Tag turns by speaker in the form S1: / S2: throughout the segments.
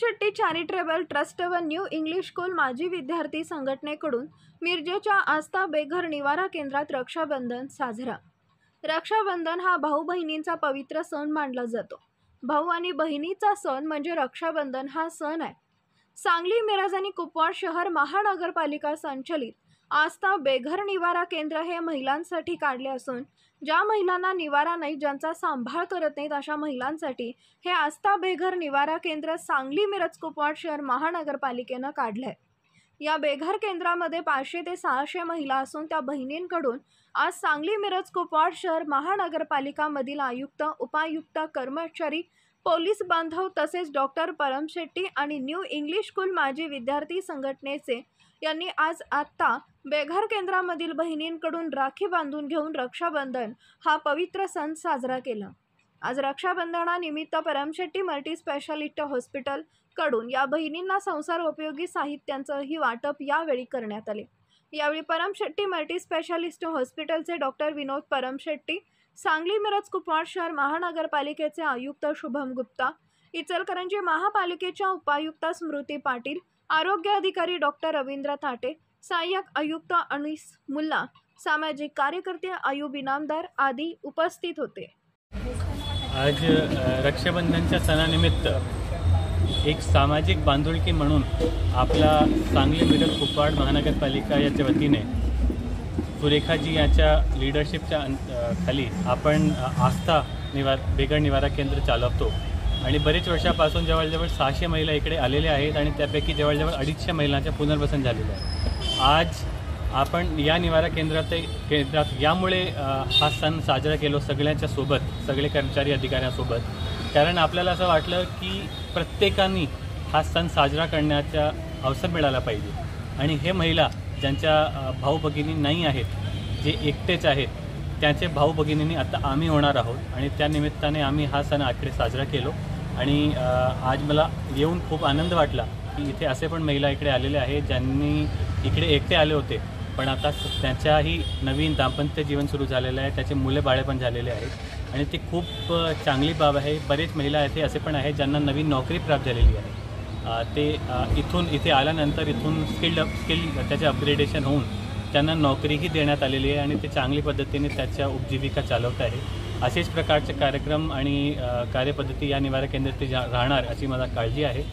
S1: Paramshetti charitable trust व new English school माजी विद्यार्थी संघटनेकडून मिरजेच्या आस्था बेघर निवारा केंद्रात रक्षाबंधन साजरा। रक्षाबंधन हा भाऊ बहिणींचा पवित्र सण मानला जातो। भाऊ आणि बहिणीचा सण म्हणजे रक्षाबंधन हा सण आहे। सांगली, मिरज आणि कुपवाड शहर महानगरपालिका संचलित आस्था बेघर निवारा केंद्र हे महिलांसाठी काढले असून ज्या महिलांना निवारा नाही, ज्यांचा सांभाळ करत नाहीत, अशा महिलांसाठी हे आस्था बेघर निवारा केंद्र सांगली, मिरज, कुपवाड शहर महानगरपालिकेनं काढले आहे। या बेघर केंद्रामध्ये 500 ते 600 महिला असून त्या बहिणींकडून आज सांगली, मिरज, कुपवाड शहर महानगरपालिकामधील आयुक्त, उपायुक्त, कर्मचारी, पोलीस बांधव तसेच डॉक्टर परमशेट्टी आणि न्यू इंग्लिश स्कूल माजी विद्यार्थी संघटनेचे यांनी आज आत्ता बेघर केंद्रामधील बहिणींकडून राखी बांधून घेऊन रक्षाबंधन हा पवित्र सण साजरा केला। आज रक्षाबंधनानिमित्त परमशेट्टी मल्टी स्पेशालिस्ट हॉस्पिटल कडून या बहिणींना संसारोपयोगी साहित्यांचंही वाटप यावेळी करण्यात आले। यावेळी परमशेट्टी मल्टी स्पेशालिस्ट हॉस्पिटलचे डॉक्टर विनोद परमशेट्टी, सांगली, मिरज, कुपवाड शहर महानगरपालिकेचे आयुक्त शुभम गुप्ता, इचलकरंजी महापालिकेच्या उपायुक्त स्मृती पाटील, आरोग्य अधिकारी डॉक्टर रवींद्र थाटे, सहाय्यक आयुक्त अनीस मुल्ला, सामाजिक कार्यकर्ते अयूब इनामदार आदी उपस्थित होते।
S2: आज रक्षाबंधनच्या सणानिमित्त एक सामाजिक बांधिलकी म्हणून आपला सांगली, मिरज, कुपवाड महानगरपालिका याच्या वतीने सुरेखाजी याच्या लीडरशिपच्या खाली आपण आस्था बेघर निवारा केंद्र चालवतो आणि बरेच वर्षापासून जवळजवळ 600 महिला इकडे आलेल्या आहेत आणि त्यापैकी जवळजवळ 250 महिलांचं पुनर्वसन झालेलं आहे। आज आपण या निवारा केंद्रात यामुळे हा सण साजरा केलो सगळ्यांच्या सोबत, सगळे कर्मचारी अधिकाऱ्यांसोबत, कारण आपल्याला असं वाटलं की प्रत्येकाने हा सण साजरा करण्याचा अवसर मिळाला पाहिजे आणि हे महिला ज्यांच्या भाऊ भगिनी नाही आहेत, जे एकटेच आहेत, त्यांचे भाऊ भगिनींनी आता आम्ही होणार आहोत आणि त्या निमित्ताने आम्ही हा सण आकडे साजरा केलो आणि आज मला येऊन खूप आनंद वाटला की इथे असे पण महिला इकडे आलेले आहेत ज्यांनी इकडे एकटे आले होते पण आता त्यांच्याही नवीन दाम्पत्य जीवन सुरू झालेलं आहे, त्याचे मुले बाळे पण झालेले आहेत आणि ती खूप चांगली बाब आहे। बरेच महिला इथे असे पण आहेत ज्यांना नवीन नोकरी प्राप्त झालेली आहे, ते इथे आल्यानंतर इथून स्किल त्याचे अपग्रेडेशन होऊन त्यांना नोकरीही देण्यात आलेली आहे आणि ते चांगली पद्धतीने त्याच्या उपजीविका चालवत आहे। असेच प्रकारचे कार्यक्रम आणि कार्यपद्धती या निवारा केंद्रात राहणार अशी मला काळजी आहे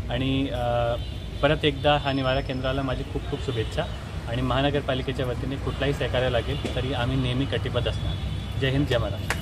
S2: आणि परत एकदा हा निवारा केंद्राला माझी खूप खूप शुभेच्छा आणि महानगरपालिकेच्या वतीने कुठलाही सहकार्य लागेल तरी आम्ही नेहमी कटिबद्ध असणार। जय हिंद, जय महाराष्ट्र।